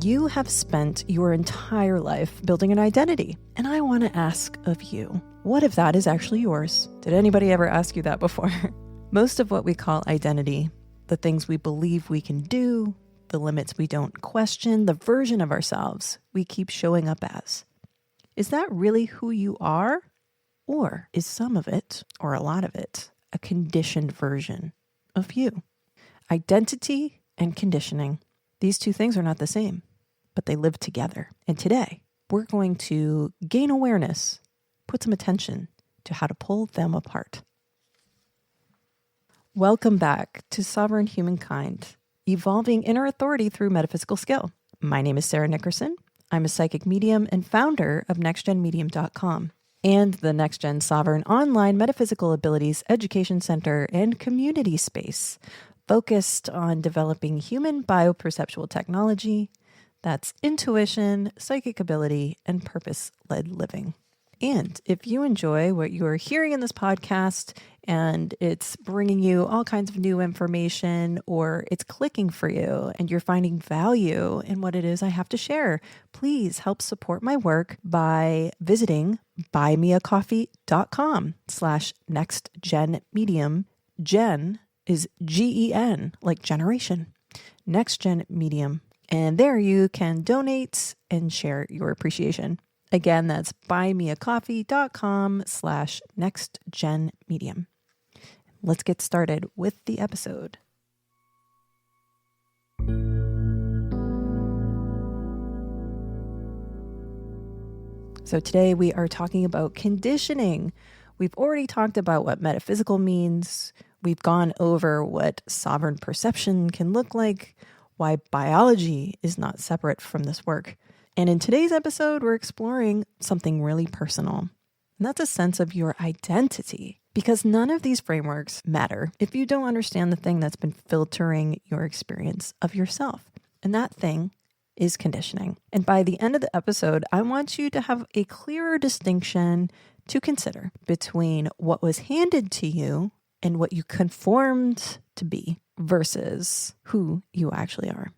You have spent your entire life building an identity. And I want to ask of you, what if that is actually yours? Did anybody ever ask you that before? Most of what we call identity, the things we believe we can do, the limits we don't question, the version of ourselves we keep showing up as. Is that really who you are? Or is some of it, or a lot of it, a conditioned version of you? Identity and conditioning. These two things are not the same, but they live together. And today, we're going to gain awareness, put some attention to how to pull them apart. Welcome back to Sovereign Humankind, evolving inner authority through metaphysical skill. My name is Sarah Nickerson. I'm a psychic medium and founder of nextgenmedium.com and the NextGen Sovereign Online Metaphysical Abilities Education Center and Community Space, focused on developing human bioperceptual technology, that's intuition, psychic ability, and purpose-led living. And if you enjoy what you are hearing in this podcast and it's bringing you all kinds of new information, or it's clicking for you and you're finding value in what it is I have to share, please help support my work by visiting buymeacoffee.com/nextgenmedium. Gen is GEN, like generation, NextGen Medium. And there you can donate and share your appreciation. Again, that's buymeacoffee.com/nextgenmedium. Let's get started with the episode. So today we are talking about conditioning. We've already talked about what metaphysical means. We've gone over what sovereign perception can look like, why biology is not separate from this work. And in today's episode, we're exploring something really personal, and that's a sense of your identity. Because none of these frameworks matter if you don't understand the thing that's been filtering your experience of yourself. And that thing is conditioning. And by the end of the episode, I want you to have a clearer distinction to consider between what was handed to you and what you conformed to be versus who you actually are.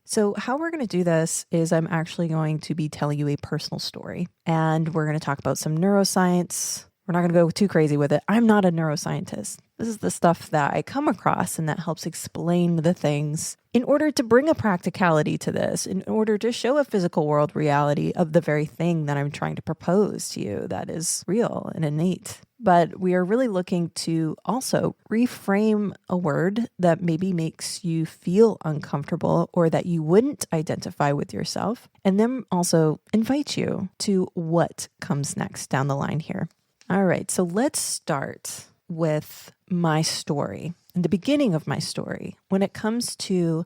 So how we're going to do this is I'm actually going to be telling you a personal story, and we're going to talk about some neuroscience. We're not going to go too crazy with it. I'm not a neuroscientist. This is the stuff that I come across and that helps explain the things in order to bring a practicality to this, in order to show a physical world reality of the very thing that I'm trying to propose to you that is real and innate. But we are really looking to also reframe a word that maybe makes you feel uncomfortable or that you wouldn't identify with yourself, and then also invite you to what comes next down the line here. All right, so let's start with my story, and the beginning of my story, when it comes to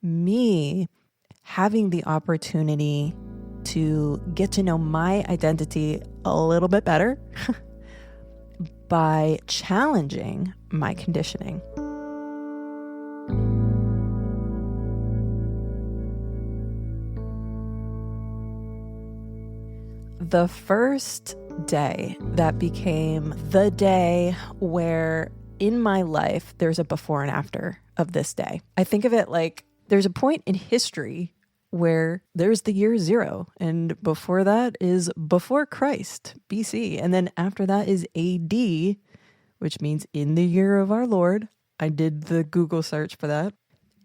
me having the opportunity to get to know my identity a little bit better by challenging my conditioning. The first day that became the day where in my life there's a before and after of this day. I think of it like there's a point in history where there's the year 0, and before that is before Christ, BC, and then after that is AD, which means in the year of our Lord. I did the Google search for that.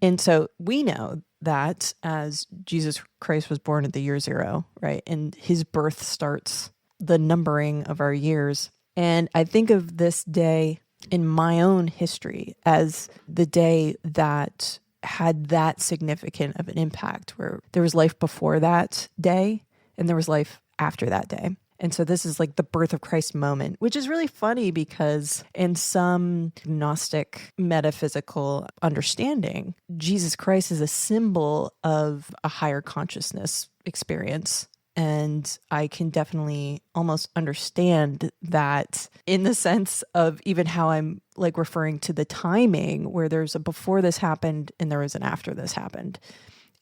And so we know that as Jesus Christ was born at the year 0, right? And his birth starts the numbering of our years. And I think of this day in my own history as the day that had that significant of an impact, where there was life before that day and there was life after that day. And so this is like the birth of Christ moment, which is really funny because in some Gnostic metaphysical understanding, Jesus Christ is a symbol of a higher consciousness experience. And I can definitely almost understand that in the sense of even how I'm like referring to the timing, where there's a before this happened and there was an after this happened.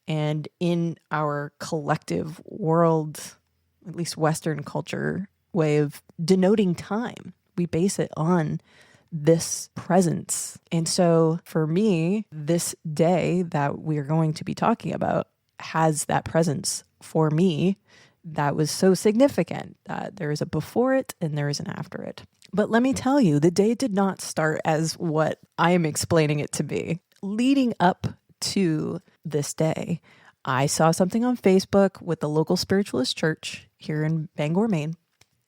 And in our collective world, at least Western culture way of denoting time, we base it on this presence. And so for me, this day that we're going to be talking about has that presence for me that was so significant. There is a before it and there is an after it. But let me tell you, the day did not start as what I am explaining it to be. Leading up to this day, I saw something on Facebook with the local spiritualist church here in Bangor, Maine,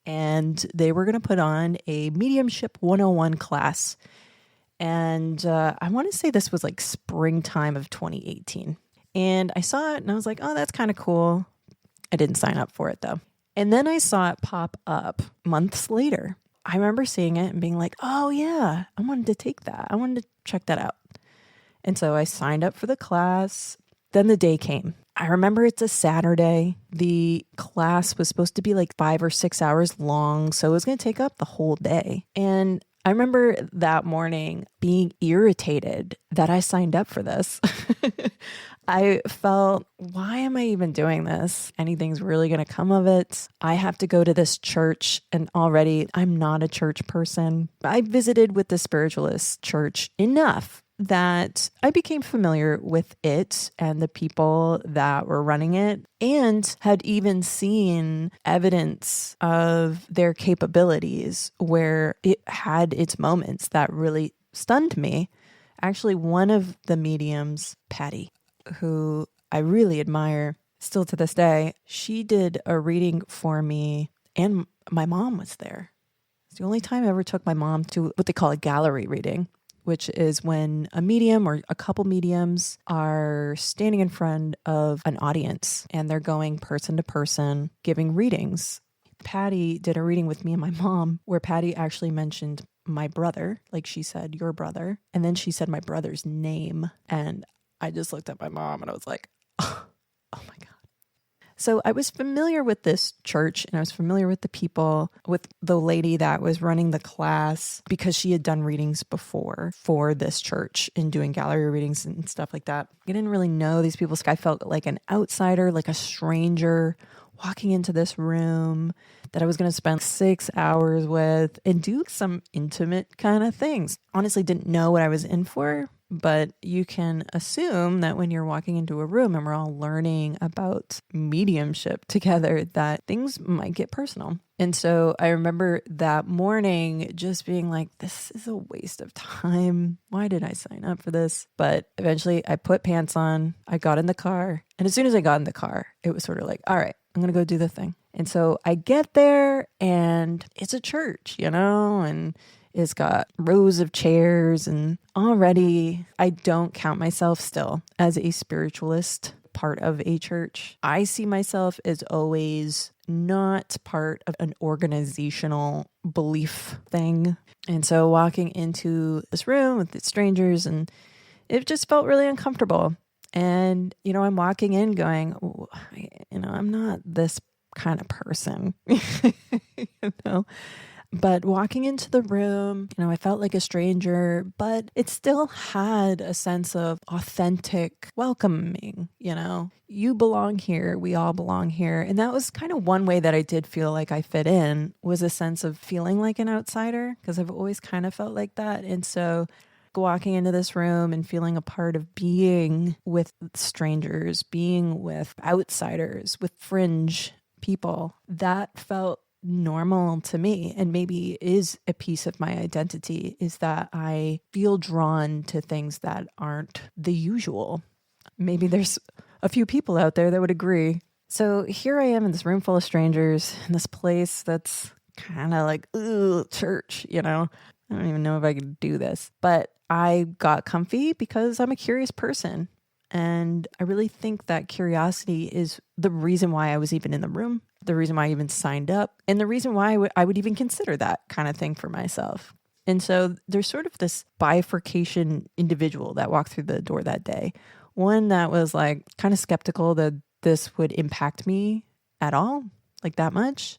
and they were going to put on a mediumship 101 class. And I want to say this was like springtime of 2018. And I saw it and I was like, oh, that's kind of cool. I didn't sign up for it though. And then I saw it pop up months later. I remember seeing it and being like, oh yeah, I wanted to take that. I wanted to check that out. And so I signed up for the class. Then the day came. I remember it's a Saturday. The class was supposed to be like 5 or 6 hours long. So it was going to take up the whole day. And I remember that morning being irritated that I signed up for this. I felt, why am I even doing this? Anything's really going to come of it. I have to go to this church, and already I'm not a church person. I visited with the spiritualist church enough that I became familiar with it and the people that were running it, and had even seen evidence of their capabilities where it had its moments that really stunned me. Actually, one of the mediums, Patty, who I really admire still to this day, she did a reading for me, and my mom was there. It's the only time I ever took my mom to what they call a gallery reading, which is when a medium or a couple mediums are standing in front of an audience and they're going person to person giving readings. Patty did a reading with me and my mom where Patty actually mentioned my brother, like she said, your brother. And then she said my brother's name. And I just looked at my mom and I was like, oh my God. So I was familiar with this church and I was familiar with the people, with the lady that was running the class because she had done readings before for this church and doing gallery readings and stuff like that. I didn't really know these people. I felt like an outsider, like a stranger walking into this room that I was going to spend 6 hours with and do some intimate kind of things. Honestly, didn't know what I was in for. But you can assume that when you're walking into a room and we're all learning about mediumship together, that things might get personal. And so I remember that morning just being like, this is a waste of time. Why did I sign up for this? But eventually I put pants on, I got in the car. And as soon as I got in the car, it was sort of like, all right, I'm going to go do the thing. And so I get there and it's a church, and it's got rows of chairs, and already I don't count myself still as a spiritualist part of a church. I see myself as always not part of an organizational belief thing. And so walking into this room with the strangers, and it just felt really uncomfortable. And, I'm walking in going, I'm not this kind of person, But walking into the room, I felt like a stranger, but it still had a sense of authentic welcoming, You belong here, we all belong here. And that was kind of one way that I did feel like I fit in, was a sense of feeling like an outsider, because I've always kind of felt like that. And so walking into this room and feeling a part of being with strangers, being with outsiders, with fringe people, that felt normal to me, and maybe is a piece of my identity, is that I feel drawn to things that aren't the usual. Maybe there's a few people out there that would agree. So here I am in this room full of strangers in this place that's kind of like, ooh, church, I don't even know if I could do this. But I got comfy because I'm a curious person. And I really think that curiosity is the reason why I was even in the room, the reason why I even signed up, and the reason why I would even consider that kind of thing for myself. And so there's sort of this bifurcation individual that walked through the door that day. One that was like kind of skeptical that this would impact me at all, like that much.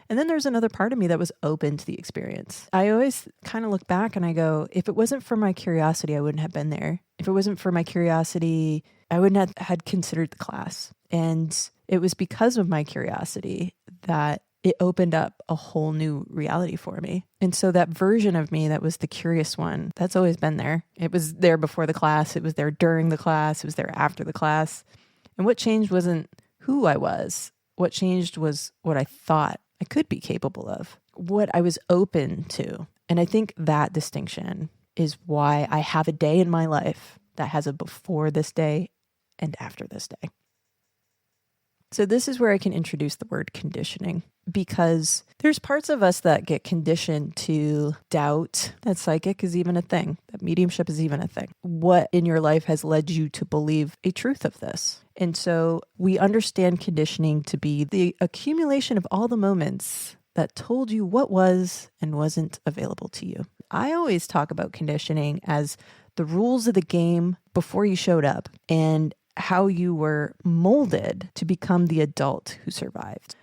And then there's another part of me that was open to the experience. I always kind of look back and I go, if it wasn't for my curiosity, I wouldn't have been there. If it wasn't for my curiosity, I wouldn't have had considered the class. And it was because of my curiosity that it opened up a whole new reality for me. And so that version of me that was the curious one, that's always been there. It was there before the class. It was there during the class. It was there after the class. And what changed wasn't who I was. What changed was what I thought I could be capable of, what I was open to. And I think that distinction is why I have a day in my life that has a before this day and after this day. So this is where I can introduce the word conditioning, because there's parts of us that get conditioned to doubt that psychic is even a thing, that mediumship is even a thing. What in your life has led you to believe a truth of this? And so we understand conditioning to be the accumulation of all the moments that told you what was and wasn't available to you. I always talk about conditioning as the rules of the game before you showed up and how you were molded to become the adult who survived.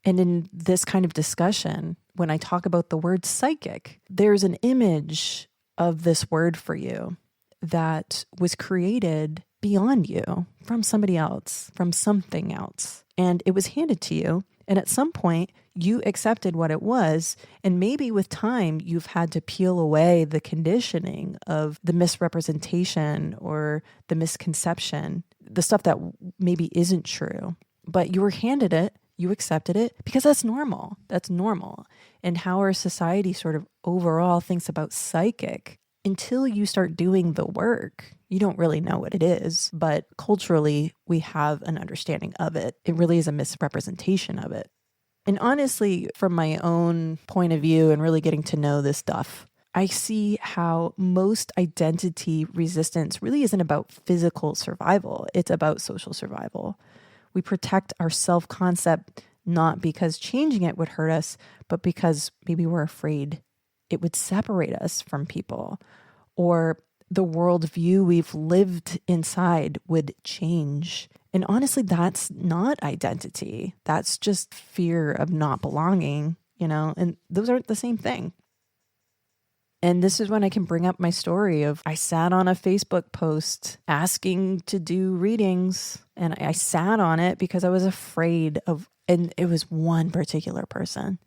And in this kind of discussion, when I talk about the word psychic, there's an image of this word for you that was created beyond you, from somebody else, from something else. And it was handed to you. And at some point, you accepted what it was. And maybe with time, you've had to peel away the conditioning of the misrepresentation or the misconception, the stuff that maybe isn't true. But you were handed it, you accepted it, because that's normal. That's normal. And how our society sort of overall thinks about psychic, until you start doing the work, you don't really know what it is. But culturally, we have an understanding of it. It really is a misrepresentation of it. And honestly, from my own point of view and really getting to know this stuff, I see how most identity resistance really isn't about physical survival. It's about social survival. We protect our self-concept not because changing it would hurt us, but because maybe we're afraid it would separate us from people, or the worldview we've lived inside would change. And honestly, that's not identity. That's just fear of not belonging, and those aren't the same thing. And this is when I can bring up my story of I sat on a Facebook post asking to do readings, and I sat on it because I was afraid of, and it was one particular person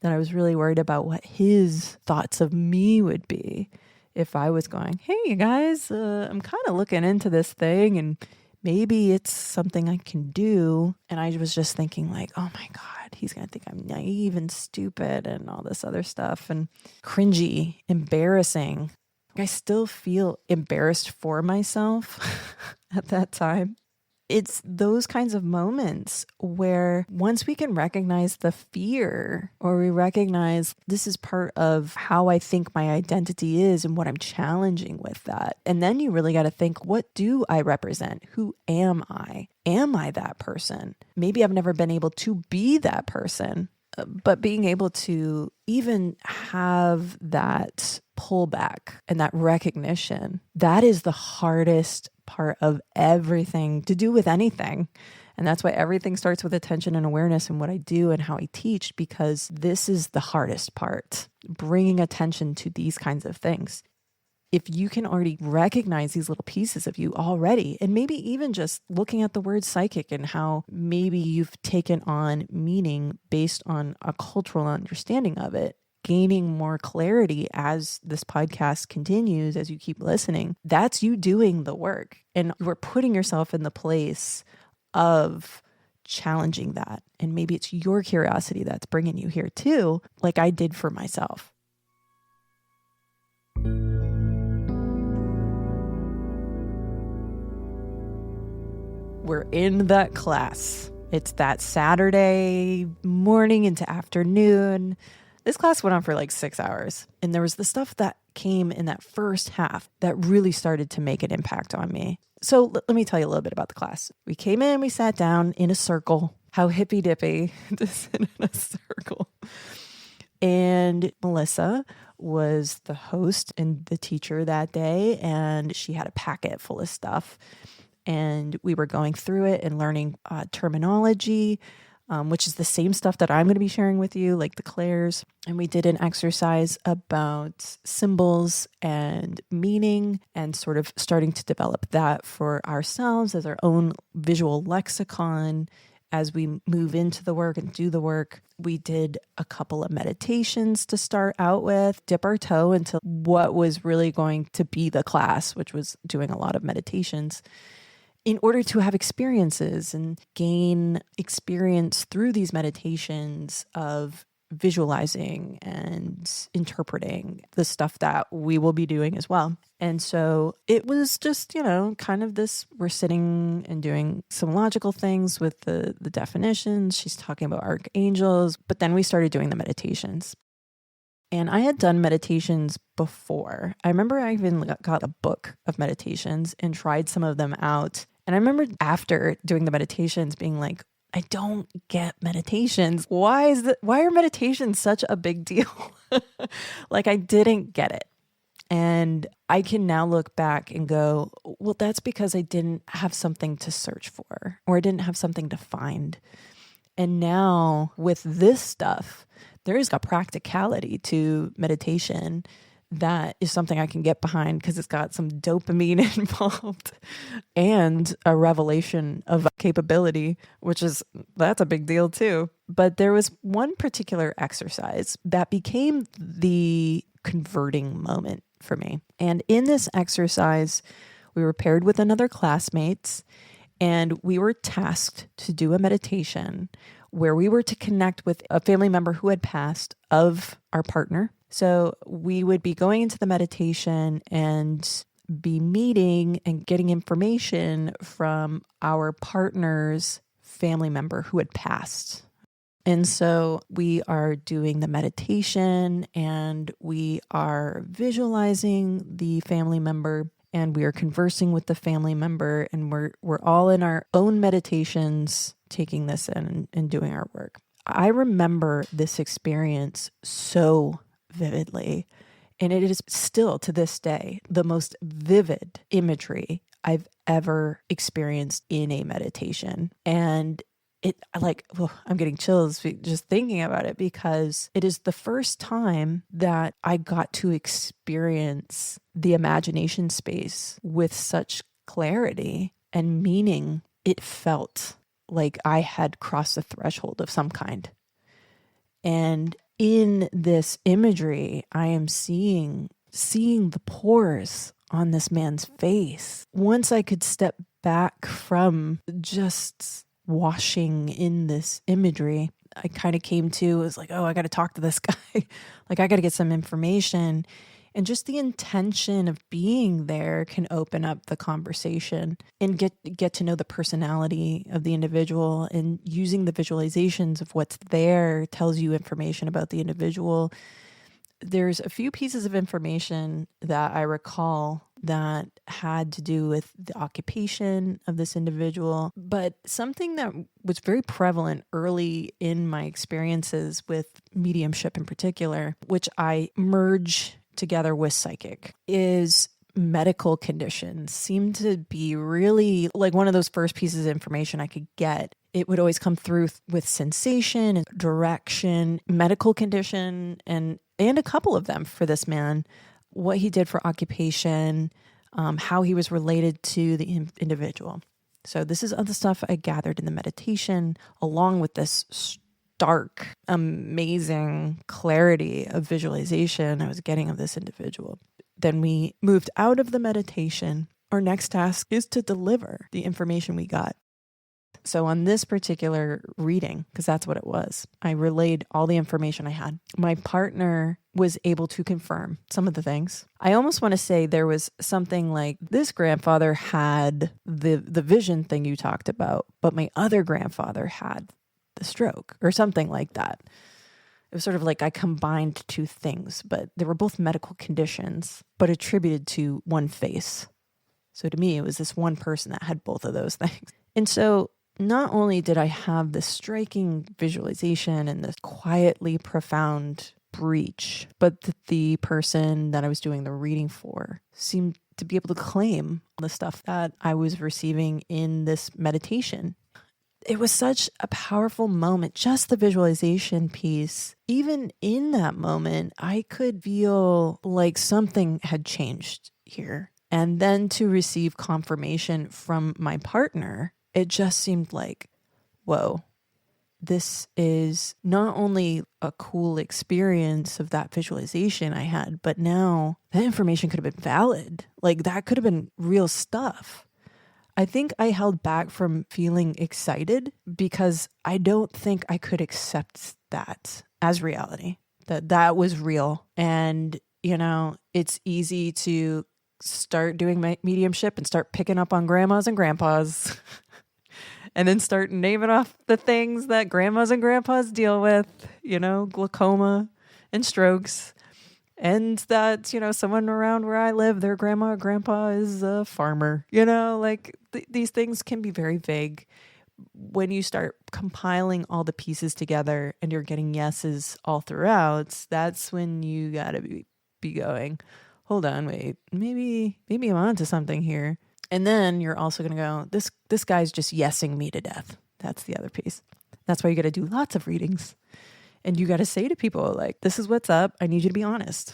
that I was really worried about what his thoughts of me would be if I was going, hey, you guys, I'm kind of looking into this thing and maybe it's something I can do. And I was just thinking like, oh my God, he's going to think I'm naive and stupid and all this other stuff and cringy, embarrassing. I still feel embarrassed for myself at that time. It's those kinds of moments where once we can recognize the fear, or we recognize this is part of how I think my identity is and what I'm challenging with that. And then you really got to think, what do I represent? Who am I? Am I that person? Maybe I've never been able to be that person, but being able to even have that pullback and that recognition, that is the hardest part of everything to do with anything. And that's why everything starts with attention and awareness in what I do and how I teach, because this is the hardest part, bringing attention to these kinds of things. If you can already recognize these little pieces of you already, and maybe even just looking at the word psychic and how maybe you've taken on meaning based on a cultural understanding of it, gaining more clarity as this podcast continues, as you keep listening, that's you doing the work. And you are putting yourself in the place of challenging that. And maybe it's your curiosity that's bringing you here too, like I did for myself. We're in that class. It's that Saturday morning into afternoon. This class went on for like 6 hours. And there was the stuff that came in that first half that really started to make an impact on me. So let me tell you a little bit about the class. We came in, we sat down in a circle. How hippy dippy to sit in a circle. And Melissa was the host and the teacher that day. And she had a packet full of stuff. And we were going through it and learning terminology, which is the same stuff that I'm going to be sharing with you, like the clairs. And we did an exercise about symbols and meaning and sort of starting to develop that for ourselves as our own visual lexicon as we move into the work and do the work. We did a couple of meditations to start out with, dip our toe into what was really going to be the class, which was doing a lot of meditations. in order to have experiences and gain experience through these meditations of visualizing and interpreting the stuff that we will be doing as well. And so it was just, kind of this, we're sitting and doing some logical things with the definitions. She's talking about archangels, but then we started doing the meditations. And I had done meditations before. I remember I even got a book of meditations and tried some of them out. And I remember after doing the meditations being like, I don't get meditations. Why are meditations such a big deal? Like, I didn't get it. And I can now look back and go, well, that's because I didn't have something to search for, or I didn't have something to find. And now with this stuff, there is a practicality to meditation that is something I can get behind because it's got some dopamine involved and a revelation of capability, that's a big deal too. But there was one particular exercise that became the converting moment for me. And in this exercise, we were paired with another classmates and we were tasked to do a meditation where we were to connect with a family member who had passed of our partner. So we would be going into the meditation and be meeting and getting information from our partner's family member who had passed. And so we are doing the meditation and we are visualizing the family member and we are conversing with the family member, and we're all in our own meditations taking this in and doing our work. I remember this experience so vividly, and it is still to this day the most vivid imagery I've ever experienced in a meditation. And I'm getting chills just thinking about it, because it is the first time that I got to experience the imagination space with such clarity and meaning. It felt like I had crossed a threshold of some kind. And in this imagery, I am seeing the pores on this man's face. Once I could step back from just washing in this imagery, I kind of came to, was like, oh, I got to talk to this guy. Like, I got to get some information. And just the intention of being there can open up the conversation and get to know the personality of the individual. And using the visualizations of what's there tells you information about the individual. There's a few pieces of information that I recall that had to do with the occupation of this individual, but something that was very prevalent early in my experiences with mediumship in particular, which I merge together with psychic, is medical conditions seem to be really like one of those first pieces of information I could get. It would always come through with sensation and direction, medical condition, and a couple of them for this man, what he did for occupation, how he was related to the individual. So this is other stuff I gathered in the meditation, along with this stark, amazing clarity of visualization I was getting of this individual. Then we moved out of the meditation. Our next task is to deliver the information we got. So on this particular reading, because that's what it was, I relayed all the information I had. My partner was able to confirm some of the things. I almost want to say there was something like, this grandfather had the vision thing you talked about, but my other grandfather had the stroke, or something like that. It was sort of like I combined two things, but they were both medical conditions, but attributed to one face. So to me, it was this one person that had both of those things. And so not only did I have this striking visualization and this quietly profound breach, but the person that I was doing the reading for seemed to be able to claim the stuff that I was receiving in this meditation. It was such a powerful moment, just the visualization piece. Even in that moment, I could feel like something had changed here. And then to receive confirmation from my partner, it just seemed like, whoa, this is not only a cool experience of that visualization I had, but now that information could have been valid. Like, that could have been real stuff. I think I held back from feeling excited because I don't think I could accept that as reality, that was real. And, it's easy to start doing mediumship and start picking up on grandmas and grandpas and then start naming off the things that grandmas and grandpas deal with, glaucoma and strokes. And that, someone around where I live, their grandma or grandpa is a farmer, these things can be very vague. When you start compiling all the pieces together and you're getting yeses all throughout, that's when you gotta be going, hold on, wait, maybe I'm onto something here. And then you're also gonna go, this guy's just yesing me to death. That's the other piece. That's why you gotta do lots of readings. And you got to say to people, like, this is what's up. I need you to be honest.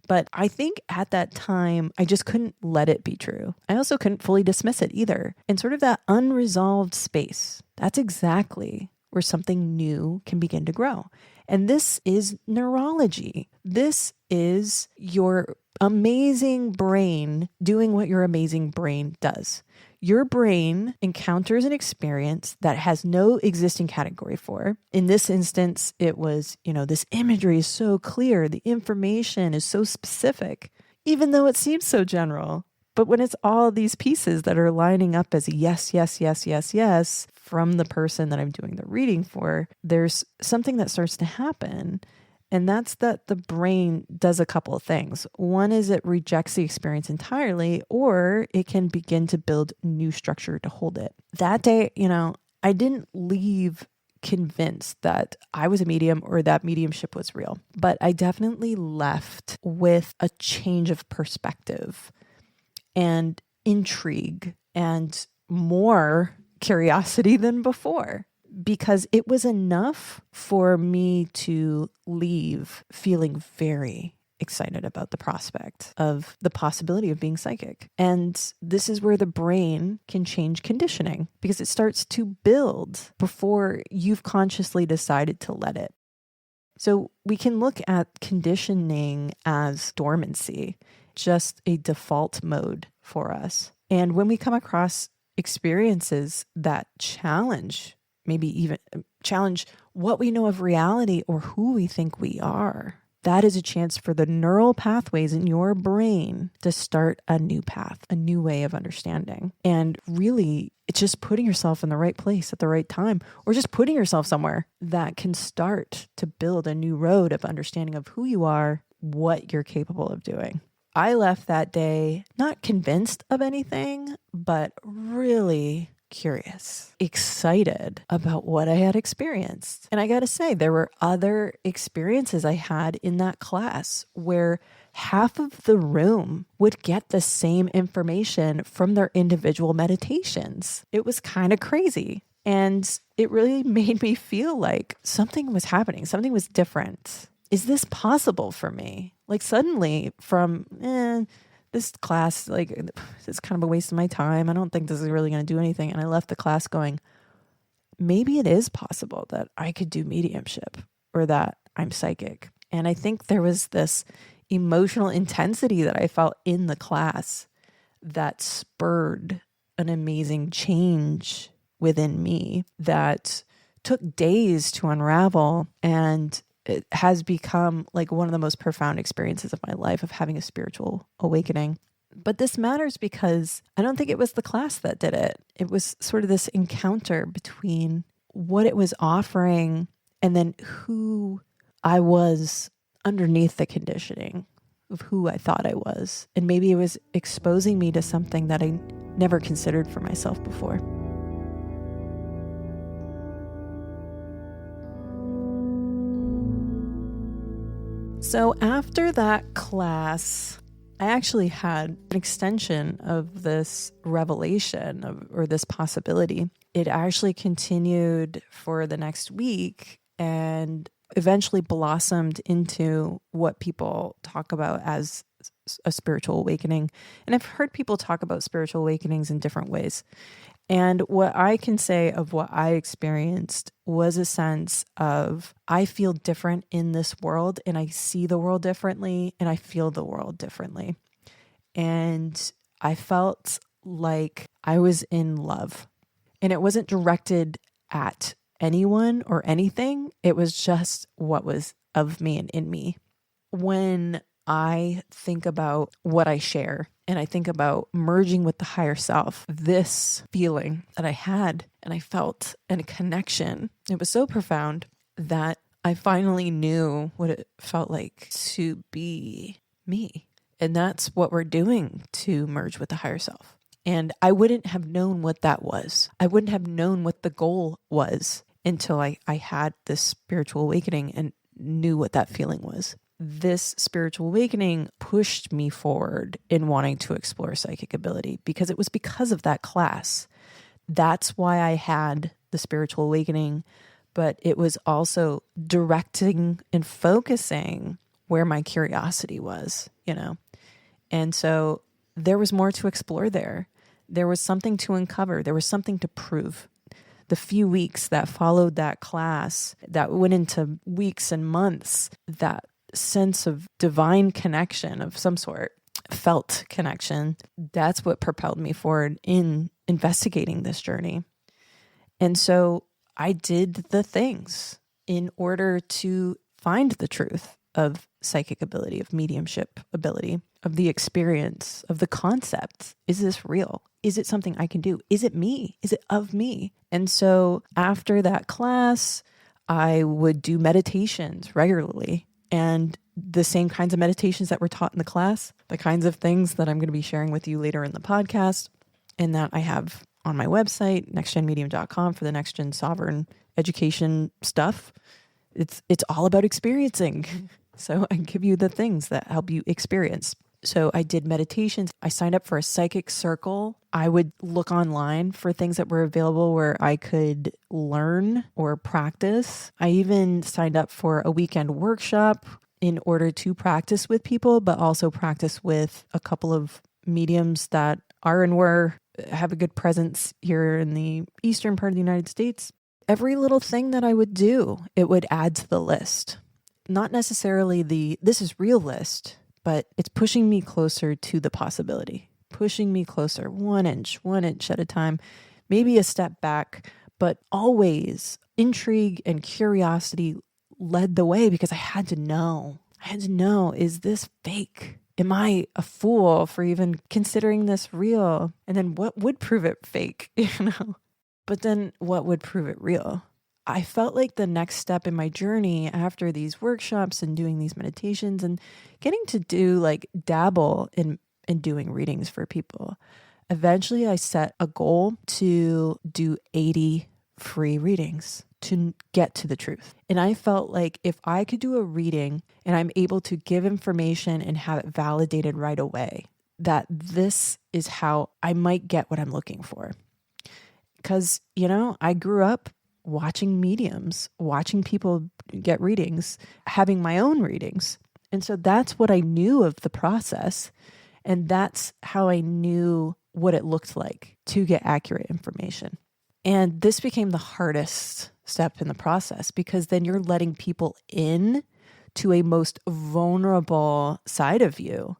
But I think at that time, I just couldn't let it be true. I also couldn't fully dismiss it either. And sort of that unresolved space, that's exactly where something new can begin to grow. And this is neurology. This is your amazing brain doing what your amazing brain does. Your brain encounters an experience that has no existing category for. In this instance, it was, this imagery is so clear. The information is so specific, even though it seems so general. But when it's all these pieces that are lining up as a yes, yes, yes, yes, yes, from the person that I'm doing the reading for, there's something that starts to happen. And that's that the brain does a couple of things. One is it rejects the experience entirely, or it can begin to build new structure to hold it. That day, I didn't leave convinced that I was a medium or that mediumship was real, but I definitely left with a change of perspective and intrigue and more curiosity than before. Because it was enough for me to leave feeling very excited about the prospect of the possibility of being psychic. And this is where the brain can change conditioning because it starts to build before you've consciously decided to let it. So we can look at conditioning as dormancy, just a default mode for us. And when we come across experiences that maybe even challenge what we know of reality or who we think we are, that is a chance for the neural pathways in your brain to start a new path, a new way of understanding. And really, it's just putting yourself in the right place at the right time, or just putting yourself somewhere that can start to build a new road of understanding of who you are, what you're capable of doing. I left that day not convinced of anything, but really curious, excited about what I had experienced. And I got to say, there were other experiences I had in that class where half of the room would get the same information from their individual meditations. It was kind of crazy. And it really made me feel like something was happening, something was different. Is this possible for me? Like suddenly from, this class, it's kind of a waste of my time. I don't think this is really going to do anything. And I left the class going, maybe it is possible that I could do mediumship or that I'm psychic. And I think there was this emotional intensity that I felt in the class that spurred an amazing change within me that took days to unravel. And it has become like one of the most profound experiences of my life of having a spiritual awakening. But this matters because I don't think it was the class that did it. It was sort of this encounter between what it was offering and then who I was underneath the conditioning of who I thought I was. And maybe it was exposing me to something that I never considered for myself before. So after that class, I actually had an extension of this revelation or this possibility. It actually continued for the next week and eventually blossomed into what people talk about as a spiritual awakening. And I've heard people talk about spiritual awakenings in different ways. And what I can say of what I experienced was a sense of I feel different in this world and I see the world differently and I feel the world differently. And I felt like I was in love. And it wasn't directed at anyone or anything. It was just what was of me and in me. When I think about what I share and I think about merging with the higher self, this feeling that I had and I felt and a connection, it was so profound that I finally knew what it felt like to be me. And that's what we're doing to merge with the higher self. And I wouldn't have known what that was. I wouldn't have known what the goal was until I had this spiritual awakening and knew what that feeling was. This spiritual awakening pushed me forward in wanting to explore psychic ability because it was because of that class. That's why I had the spiritual awakening, but it was also directing and focusing where my curiosity was, And so there was more to explore there. There was something to uncover. There was something to prove. The few weeks that followed that class, that went into weeks and months, that sense of divine connection of some sort, felt connection, that's what propelled me forward in investigating this journey. And so I did the things in order to find the truth of psychic ability, of mediumship ability, of the experience, of the concept. Is this real? Is it something I can do? Is it me? Is it of me? And so after that class, I would do meditations regularly, and the same kinds of meditations that were taught in the class, the kinds of things that I'm going to be sharing with you later in the podcast, and that I have on my website, nextgenmedium.com, for the Next Gen Sovereign education stuff. It's all about experiencing. So I give you the things that help you experience. So I did meditations. I signed up for a psychic circle. I would look online for things that were available where I could learn or practice. I even signed up for a weekend workshop in order to practice with people, but also practice with a couple of mediums that are and have a good presence here in the eastern part of the United States. Every little thing that I would do, it would add to the list. Not necessarily this is real list, but it's pushing me closer to the possibility, pushing me closer 1 inch at a time, maybe a step back, but always intrigue and curiosity led the way because I had to know, is this fake? Am I a fool for even considering this real? And then what would prove it fake, But then what would prove it real? I felt like the next step in my journey after these workshops and doing these meditations and getting to dabble in doing readings for people. Eventually I set a goal to do 80 free readings to get to the truth. And I felt like if I could do a reading and I'm able to give information and have it validated right away, that this is how I might get what I'm looking for. Because, I grew up watching mediums, watching people get readings, having my own readings. And so that's what I knew of the process. And that's how I knew what it looked like to get accurate information. And this became the hardest step in the process because then you're letting people in to a most vulnerable side of you.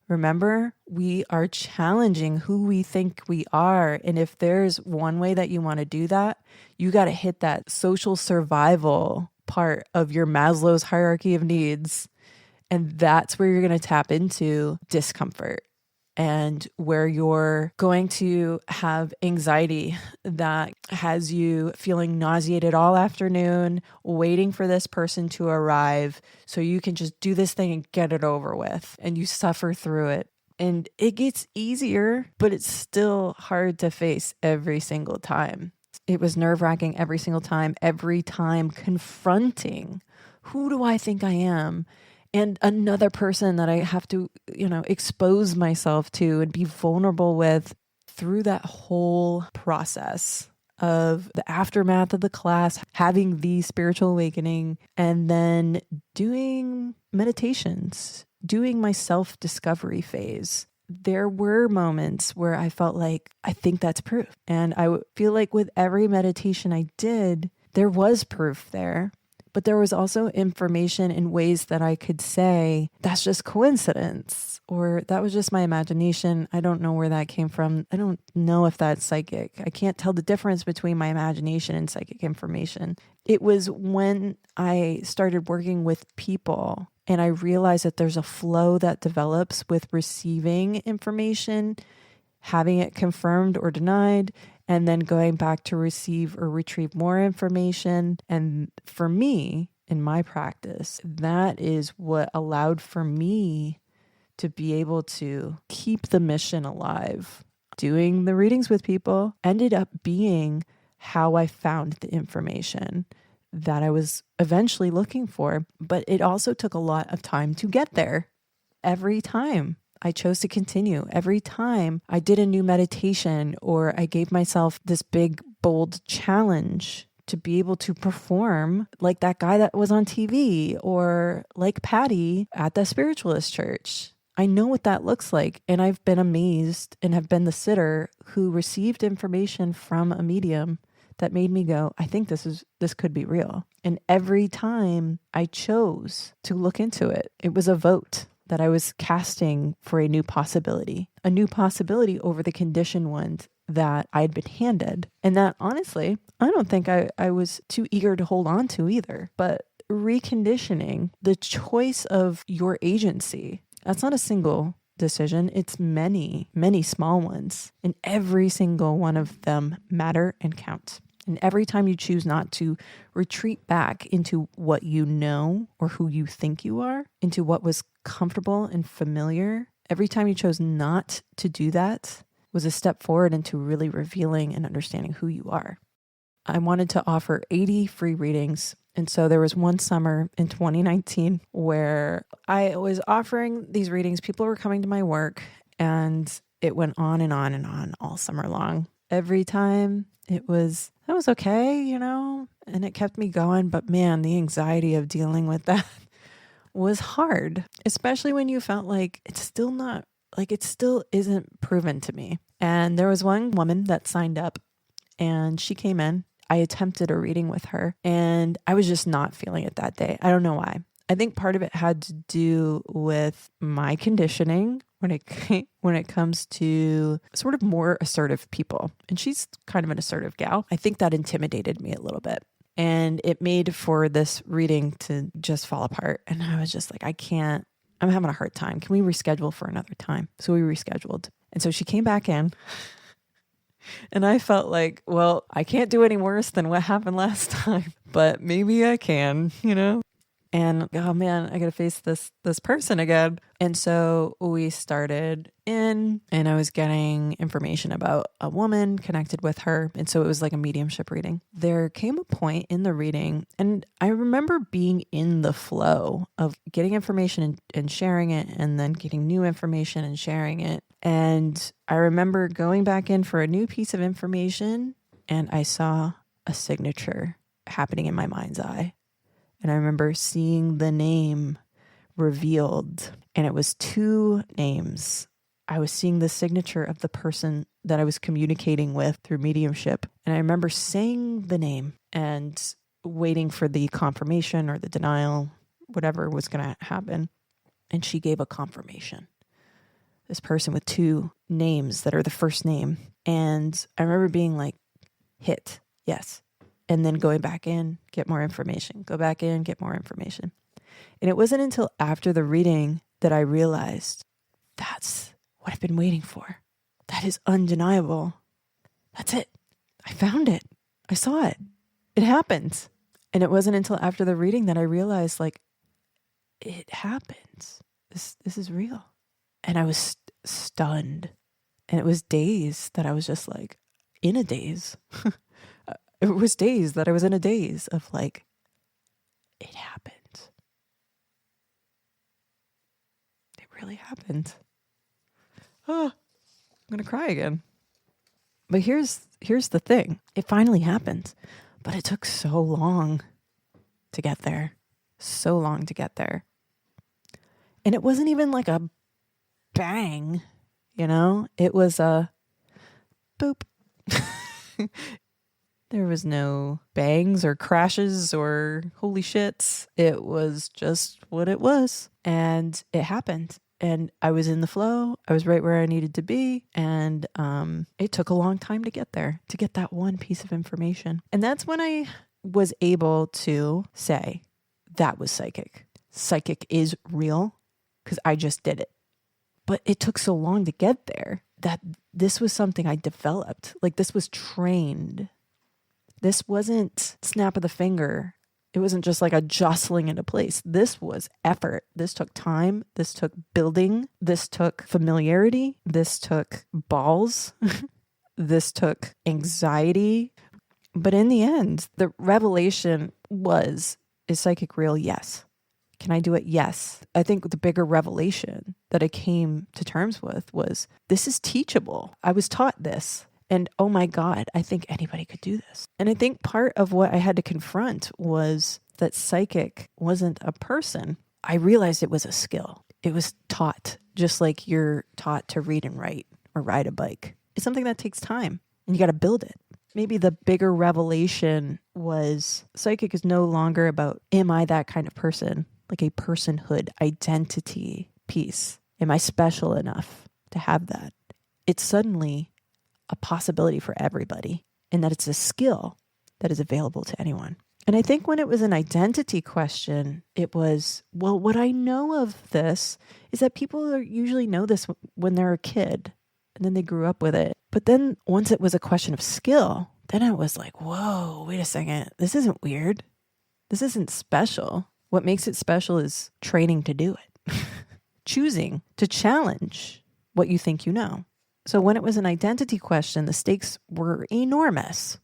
Remember, we are challenging who we think we are. And if there's one way that you want to do that, you got to hit that social survival part of your Maslow's hierarchy of needs. And that's where you're going to tap into discomfort and where you're going to have anxiety that has you feeling nauseated all afternoon, waiting for this person to arrive so you can just do this thing and get it over with. And you suffer through it. And it gets easier, but it's still hard to face every single time. It was nerve-wracking every time confronting, who do I think I am? And another person that I have to, expose myself to and be vulnerable with through that whole process of the aftermath of the class, having the spiritual awakening, and then doing meditations, doing my self-discovery phase. There were moments where I felt like, I think that's proof. And I feel like with every meditation I did, there was proof there. But there was also information in ways that I could say, that's just coincidence, or that was just my imagination. I don't know where that came from. I don't know if that's psychic. I can't tell the difference between my imagination and psychic information. It was when I started working with people and I realized that there's a flow that develops with receiving information, having it confirmed or denied, and then going back to receive or retrieve more information. And for me, in my practice, that is what allowed for me to be able to keep the mission alive. Doing the readings with people ended up being how I found the information that I was eventually looking for. But it also took a lot of time to get there. Every time I chose to continue, every time I did a new meditation or I gave myself this big, bold challenge to be able to perform like that guy that was on TV or like Patty at the spiritualist church. I know what that looks like. And I've been amazed and have been the sitter who received information from a medium that made me go, I think this could be real. And every time I chose to look into it, it was a vote that I was casting for a new possibility over the conditioned ones that I'd been handed. And that honestly, I don't think I was too eager to hold on to either. But reconditioning, the choice of your agency, that's not a single decision. It's many, many small ones. And every single one of them matter and count. And every time you choose not to retreat back into what you know or who you think you are, into what was comfortable and familiar, every time you chose not to do that was a step forward into really revealing and understanding who you are. I wanted to offer 80 free readings. And so there was one summer in 2019 where I was offering these readings. People were coming to my work and it went on and on and on all summer long. Every time that was okay, and it kept me going. But man, the anxiety of dealing with that was hard, especially when you felt like it still isn't proven to me. And there was one woman that signed up and she came in. I attempted a reading with her and I was just not feeling it that day. I don't know why. I think part of it had to do with my conditioning when it comes to sort of more assertive people. And she's kind of an assertive gal. I think that intimidated me a little bit. And it made for this reading to just fall apart. And I was just like, I'm having a hard time. Can we reschedule for another time? So we rescheduled. And so she came back in. And I felt like, well, I can't do any worse than what happened last time, but maybe I can, And oh man, I got to face this person again. And so we started in and I was getting information about a woman connected with her. And so it was like a mediumship reading. There came a point in the reading and I remember being in the flow of getting information and sharing it and then getting new information and sharing it. And I remember going back in for a new piece of information and I saw a signature happening in my mind's eye. And I remember seeing the name revealed, and it was two names. I was seeing the signature of the person that I was communicating with through mediumship. And I remember saying the name and waiting for the confirmation or the denial, whatever was going to happen. And she gave a confirmation. This person with two names that are the first name. And I remember being like, hit, yes. And then going back in, get more information. Go back in, get more information. And it wasn't until after the reading that I realized that's what I've been waiting for. That is undeniable. That's it. I found it. I saw it. It happened. And it wasn't until after the reading that I realized, like, it happens. This is real. And I was stunned. And it was days that I was just like in a daze. It was days that I was in a daze of like, it happened. It really happened. Oh, I'm going to cry again. But here's the thing. It finally happened, but it took so long to get there. So long to get there. And it wasn't even like a bang, It was a boop. There was no bangs or crashes or holy shits. It was just what it was. And it happened. And I was in the flow. I was right where I needed to be. And it took a long time to get there, to get that one piece of information. And that's when I was able to say, that was psychic. Psychic is real because I just did it. But it took so long to get there that this was something I developed. Like, this was trained. This wasn't snap of the finger. It wasn't just like a jostling into place. This was effort. This took time. This took building. This took familiarity. This took balls. This took anxiety. But in the end, the revelation was, is psychic real? Yes. Can I do it? Yes. I think the bigger revelation that I came to terms with was, this is teachable. I was taught this. And oh my God, I think anybody could do this. And I think part of what I had to confront was that psychic wasn't a person. I realized it was a skill. It was taught, just like you're taught to read and write or ride a bike. It's something that takes time and you got to build it. Maybe the bigger revelation was psychic is no longer about, am I that kind of person? Like a personhood identity piece. Am I special enough to have that? It's suddenly a possibility for everybody, and that it's a skill that is available to anyone. And I think when it was an identity question, it was, well, what I know of this is that people usually know this when they're a kid, and then they grew up with it. But then once it was a question of skill, then it was like, whoa, wait a second. This isn't weird. This isn't special. What makes it special is training to do it. Choosing to challenge what you think you know. So when it was an identity question, the stakes were enormous.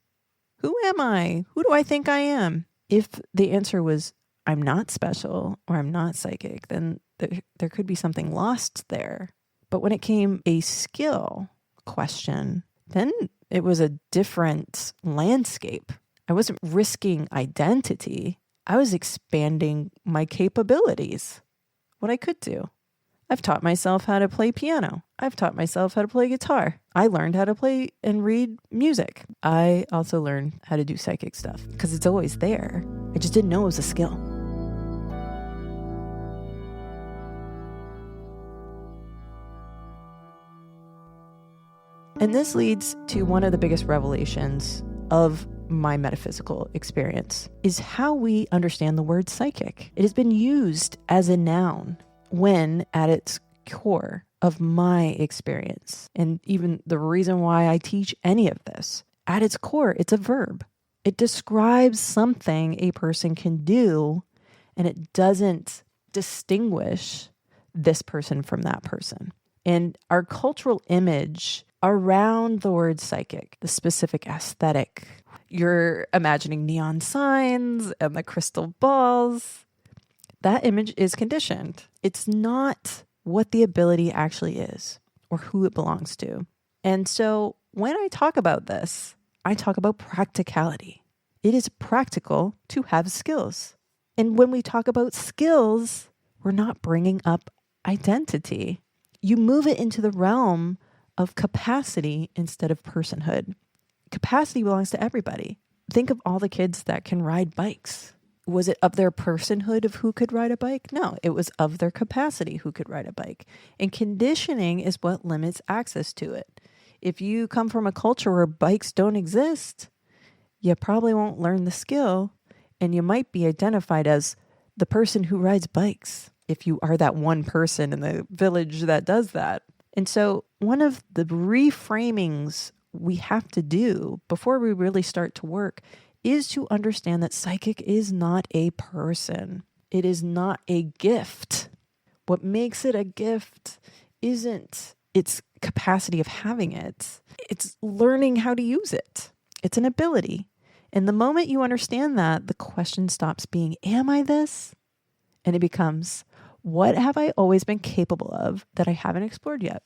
Who am I? Who do I think I am? If the answer was, I'm not special or I'm not psychic, then there could be something lost there. But when it came a skill question, then it was a different landscape. I wasn't risking identity. I was expanding my capabilities, what I could do. I've taught myself how to play piano. I've taught myself how to play guitar. I learned how to play and read music. I also learned how to do psychic stuff because it's always there. I just didn't know it was a skill. And this leads to one of the biggest revelations of my metaphysical experience is how we understand the word psychic. It has been used as a noun when at its core of my experience, and even the reason why I teach any of this, at its core, it's a verb. It describes something a person can do, and it doesn't distinguish this person from that person. And our cultural image around the word psychic, the specific aesthetic, you're imagining neon signs and the crystal balls. That image is conditioned. It's not what the ability actually is or who it belongs to. And so when I talk about this, I talk about practicality. It is practical to have skills. And when we talk about skills, we're not bringing up identity. You move it into the realm of capacity instead of personhood. Capacity belongs to everybody. Think of all the kids that can ride bikes. Was it of their personhood of who could ride a bike? No, it was of their capacity who could ride a bike. And conditioning is what limits access to it. If you come from a culture where bikes don't exist, you probably won't learn the skill, and you might be identified as the person who rides bikes if you are that one person in the village that does that. And so one of the reframings we have to do before we really start to work is to understand that psychic is not a person. It is not a gift. What makes it a gift isn't its capacity of having it. It's learning how to use it. It's an ability. And the moment you understand that, the question stops being, am I this? And it becomes, what have I always been capable of that I haven't explored yet?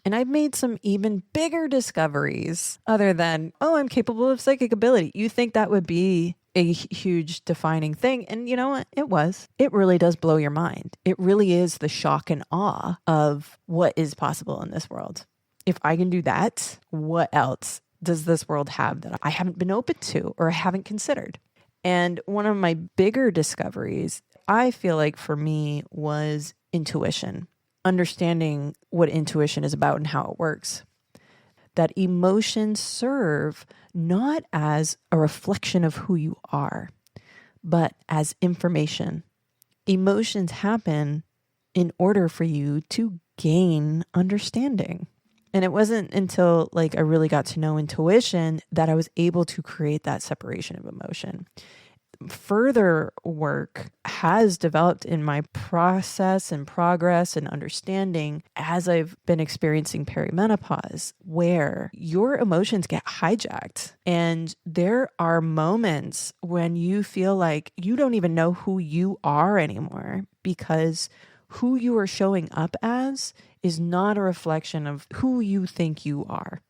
And I've made some even bigger discoveries other than, oh, I'm capable of psychic ability. You think that would be a huge defining thing. And you know what? It was. It really does blow your mind. It really is the shock and awe of what is possible in this world. If I can do that, what else does this world have that I haven't been open to or I haven't considered? And one of my bigger discoveries, I feel like for me, was intuition, understanding what intuition is about and how it works. That emotions serve not as a reflection of who you are, but as information. Emotions happen in order for you to gain understanding. And it wasn't until I really got to know intuition that I was able to create that separation of emotion. Further work has developed in my process and progress and understanding as I've been experiencing perimenopause, where your emotions get hijacked. And there are moments when you feel like you don't even know who you are anymore, because who you are showing up as is not a reflection of who you think you are.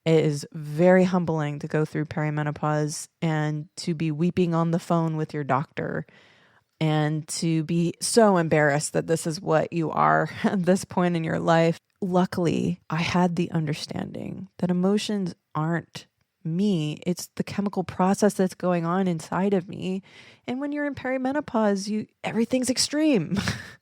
It is very humbling to go through perimenopause and to be weeping on the phone with your doctor and to be so embarrassed that this is what you are at this point in your life. Luckily, I had the understanding that emotions aren't me. It's the chemical process that's going on inside of me. And when you're in perimenopause, everything's extreme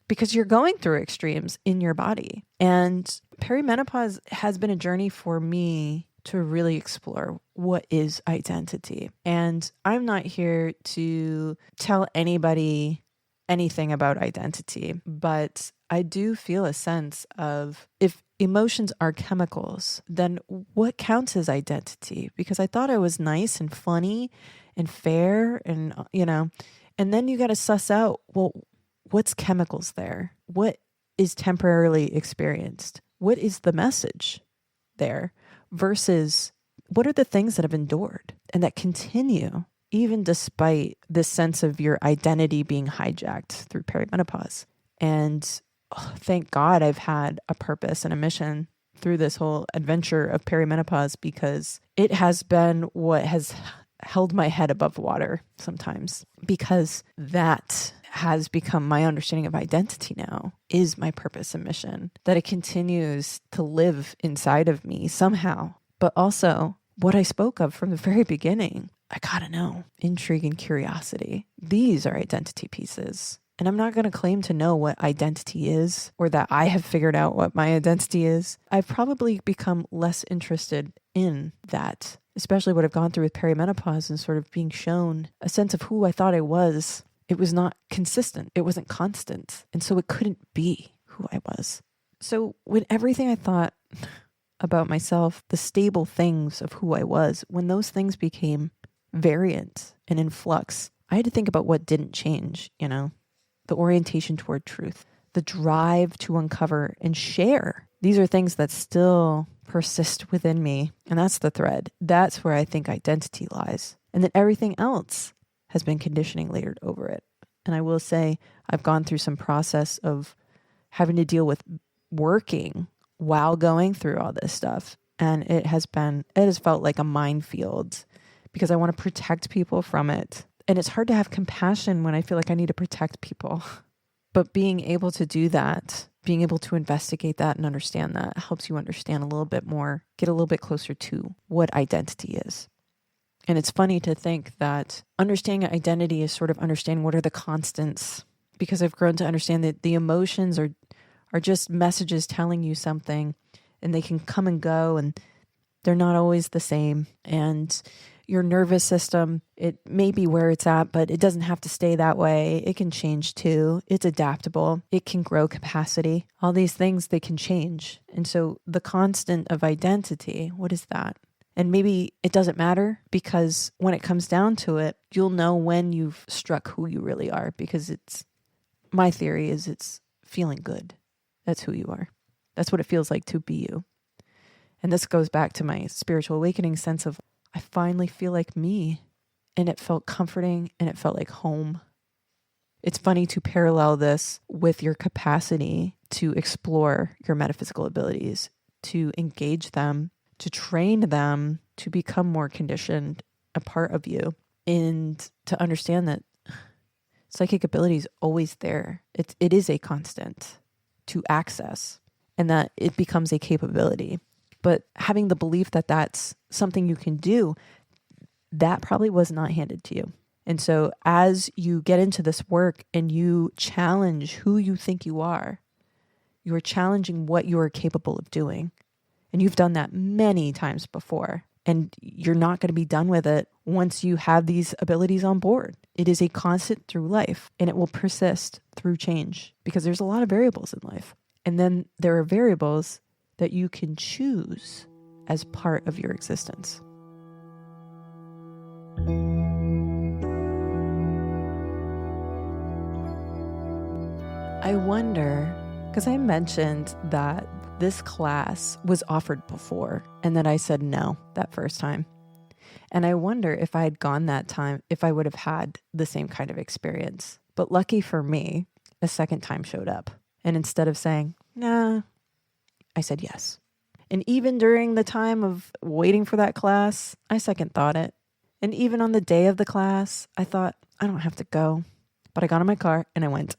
because you're going through extremes in your body. And perimenopause has been a journey for me to really explore what is identity. And I'm not here to tell anybody anything about identity, but I do feel a sense of, if emotions are chemicals, then what counts as identity? Because I thought I was nice and funny and fair and, and then you got to suss out, well, what's chemicals there? What is temporarily experienced? What is the message there? Versus what are the things that have endured and that continue even despite this sense of your identity being hijacked through perimenopause. And thank God I've had a purpose and a mission through this whole adventure of perimenopause, because it has been what has held my head above water sometimes, because that has become my understanding of identity now, is my purpose and mission, that it continues to live inside of me somehow. But also what I spoke of from the very beginning, I gotta know, intrigue and curiosity. These are identity pieces. And I'm not going to claim to know what identity is, or that I have figured out what my identity is. I've probably become less interested in that, especially what I've gone through with perimenopause and sort of being shown a sense of who I thought I was. It was not consistent. It wasn't constant. And so it couldn't be who I was. So when everything I thought about myself, the stable things of who I was, when those things became variant and in flux, I had to think about what didn't change, the orientation toward truth, the drive to uncover and share. These are things that still persist within me. And that's the thread. That's where I think identity lies. And then everything else has been conditioning layered over it. And I will say, I've gone through some process of having to deal with working while going through all this stuff. And it has felt like a minefield, because I want to protect people from it. And it's hard to have compassion when I feel like I need to protect people. But being able to do that, being able to investigate that and understand that, helps you understand a little bit more, get a little bit closer to what identity is. And it's funny to think that understanding identity is sort of understanding what are the constants, because I've grown to understand that the emotions are just messages telling you something, and they can come and go, and they're not always the same. And your nervous system, it may be where it's at, but it doesn't have to stay that way. It can change too. It's adaptable. It can grow capacity. All these things, they can change. And so the constant of identity, what is that? And maybe it doesn't matter, because when it comes down to it, you'll know when you've struck who you really are, because my theory is it's feeling good. That's who you are. That's what it feels like to be you. And this goes back to my spiritual awakening sense of, I finally feel like me, and it felt comforting and it felt like home. It's funny to parallel this with your capacity to explore your metaphysical abilities, to engage them, to train them, to become more conditioned, a part of you, and to understand that psychic ability is always there. It is a constant to access, and that it becomes a capability. But having the belief that that's something you can do, that probably was not handed to you. And so as you get into this work and you challenge who you think you are challenging what you are capable of doing. And you've done that many times before. And you're not going to be done with it once you have these abilities on board. It is a constant through life, and it will persist through change because there's a lot of variables in life. And then there are variables that you can choose as part of your existence. I wonder, because I mentioned that this class was offered before and that I said no that first time. And I wonder if I had gone that time, if I would have had the same kind of experience. But lucky for me, a second time showed up. And instead of saying, nah, I said yes. And even during the time of waiting for that class, I second thought it. And even on the day of the class, I thought, I don't have to go. But I got in my car and I went.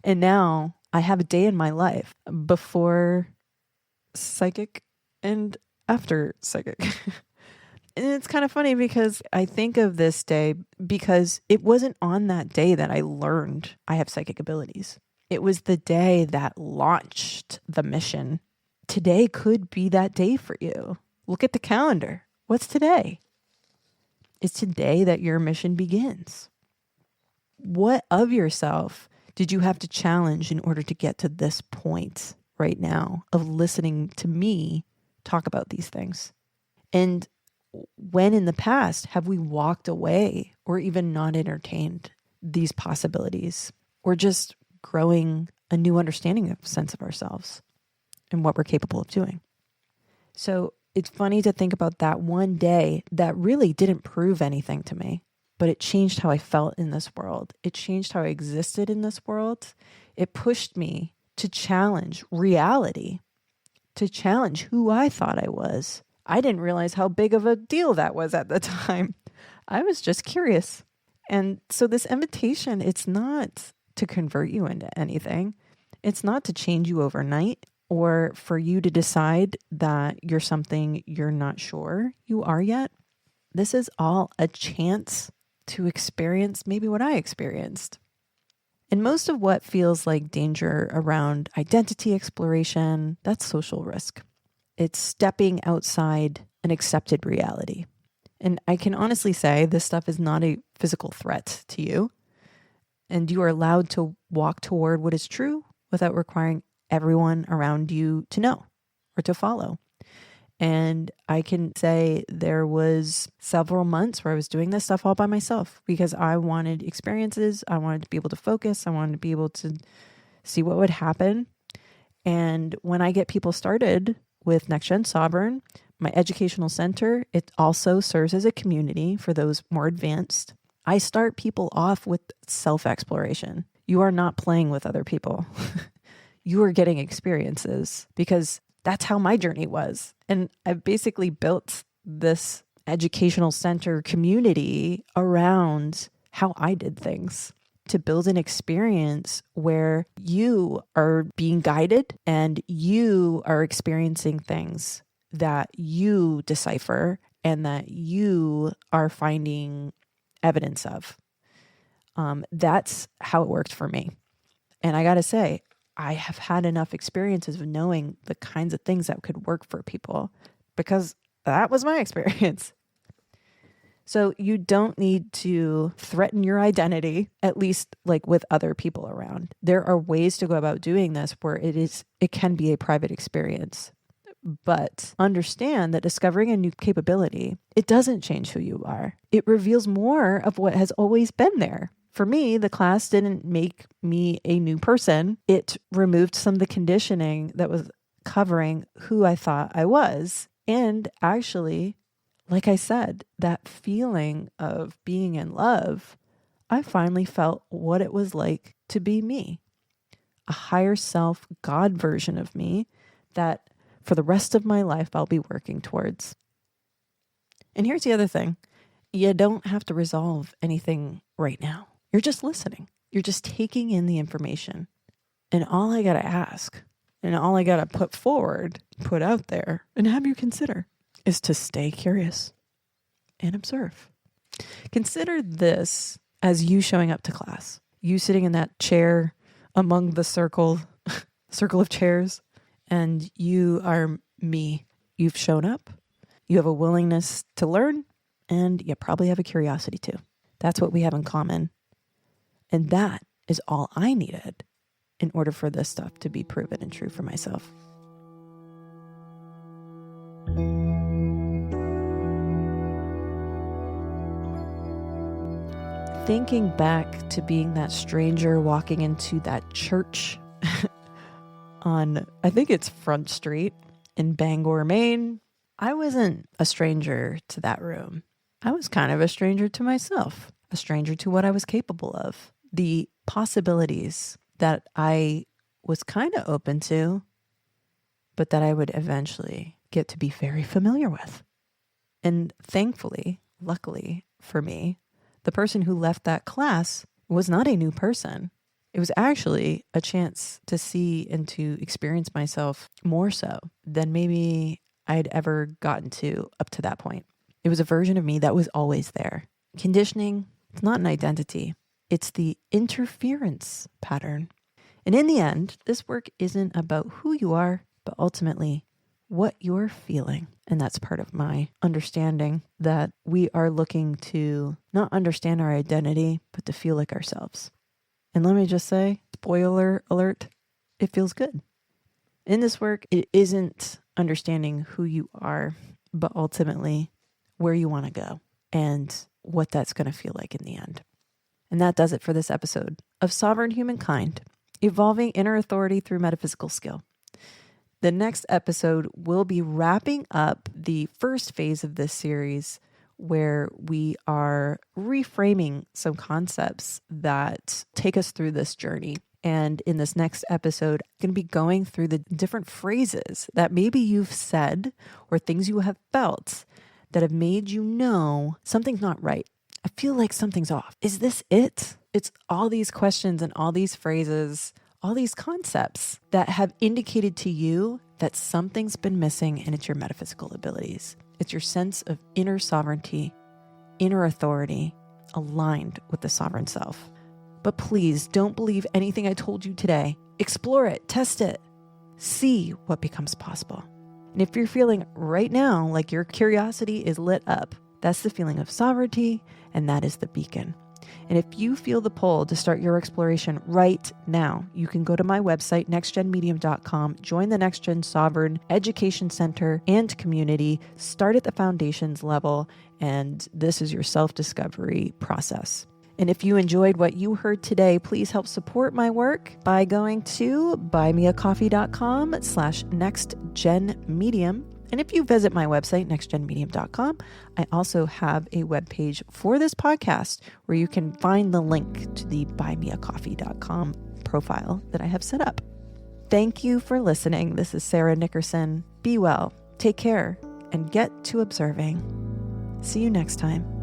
And now I have a day in my life before psychic and after psychic. And it's kind of funny because I think of this day because it wasn't on that day that I learned I have psychic abilities. It was the day that launched the mission. Today could be that day for you. Look at the calendar. What's today? It's today that your mission begins. What of yourself did you have to challenge in order to get to this point right now of listening to me talk about these things? And when in the past have we walked away or even not entertained these possibilities or just growing a new understanding of sense of ourselves and what we're capable of doing? So it's funny to think about that one day that really didn't prove anything to me. But it changed how I felt in this world. It changed how I existed in this world. It pushed me to challenge reality, to challenge who I thought I was. I didn't realize how big of a deal that was at the time. I was just curious. And so this invitation, it's not to convert you into anything. It's not to change you overnight or for you to decide that you're something you're not sure you are yet. This is all a chance to experience maybe what I experienced. And most of what feels like danger around identity exploration, that's social risk. It's stepping outside an accepted reality. And I can honestly say this stuff is not a physical threat to you. And you are allowed to walk toward what is true without requiring everyone around you to know or to follow. And I can say there was several months where I was doing this stuff all by myself because I wanted experiences. I wanted to be able to focus. I wanted to be able to see what would happen. And when I get people started with Next Gen Sovereign, my educational center, it also serves as a community for those more advanced. I start people off with self-exploration. You are not playing with other people. You are getting experiences because that's how my journey was. And I've basically built this educational center community around how I did things to build an experience where you are being guided and you are experiencing things that you decipher and that you are finding evidence of. That's how it worked for me. And I got to say, I have had enough experiences of knowing the kinds of things that could work for people because that was my experience. So you don't need to threaten your identity, at least like with other people around. There are ways to go about doing this where it can be a private experience. But understand that discovering a new capability, it doesn't change who you are. It reveals more of what has always been there. For me, the class didn't make me a new person. It removed some of the conditioning that was covering who I thought I was. And actually, like I said, that feeling of being in love, I finally felt what it was like to be me, a higher self, God version of me that for the rest of my life, I'll be working towards. And here's the other thing. You don't have to resolve anything right now. You're just listening. You're just taking in the information. And all I got to ask And all I got to put out there, and have you consider is to stay curious and observe. Consider this as you showing up to class, you sitting in that chair among the circle of chairs, and you are me. You've shown up, you have a willingness to learn, and you probably have a curiosity too. That's what we have in common. And that is all I needed in order for this stuff to be proven and true for myself. Thinking back to being that stranger walking into that church on, I think it's Front Street in Bangor, Maine, I wasn't a stranger to that room. I was kind of a stranger to myself, a stranger to what I was capable of, the possibilities that I was kind of open to, but that I would eventually get to be very familiar with. And thankfully, luckily for me, the person who left that class was not a new person. It was actually a chance to see and to experience myself more so than maybe I'd ever gotten to up to that point. It was a version of me that was always there. Conditioning, it's not an identity. It's the interference pattern. And in the end, this work isn't about who you are, but ultimately what you're feeling. And that's part of my understanding that we are looking to not understand our identity, but to feel like ourselves. And let me just say, spoiler alert, it feels good. In this work, it isn't understanding who you are, but ultimately where you want to go and what that's going to feel like in the end. And that does it for this episode of Sovereign Humankind, Evolving Inner Authority Through Metaphysical Skill. The next episode will be wrapping up the first phase of this series, where we are reframing some concepts that take us through this journey. And in this next episode, I'm going to be going through the different phrases that maybe you've said or things you have felt that have made you know something's not right. I feel like something's off. Is this it? It's all these questions and all these phrases, all these concepts that have indicated to you that something's been missing, and it's your metaphysical abilities. It's your sense of inner sovereignty, inner authority, aligned with the sovereign self. But please don't believe anything I told you today. Explore it, test it, see what becomes possible. And if you're feeling right now like your curiosity is lit up, that's the feeling of sovereignty, and that is the beacon. And if you feel the pull to start your exploration right now, you can go to my website, nextgenmedium.com, join the Next Gen Sovereign Education Center and community, start at the foundations level, and this is your self-discovery process. And if you enjoyed what you heard today, please help support my work by going to buymeacoffee.com/nextgenmedium. And if you visit my website, nextgenmedium.com, I also have a webpage for this podcast where you can find the link to the buymeacoffee.com profile that I have set up. Thank you for listening. This is Sarah Nickerson. Be well, take care, and get to observing. See you next time.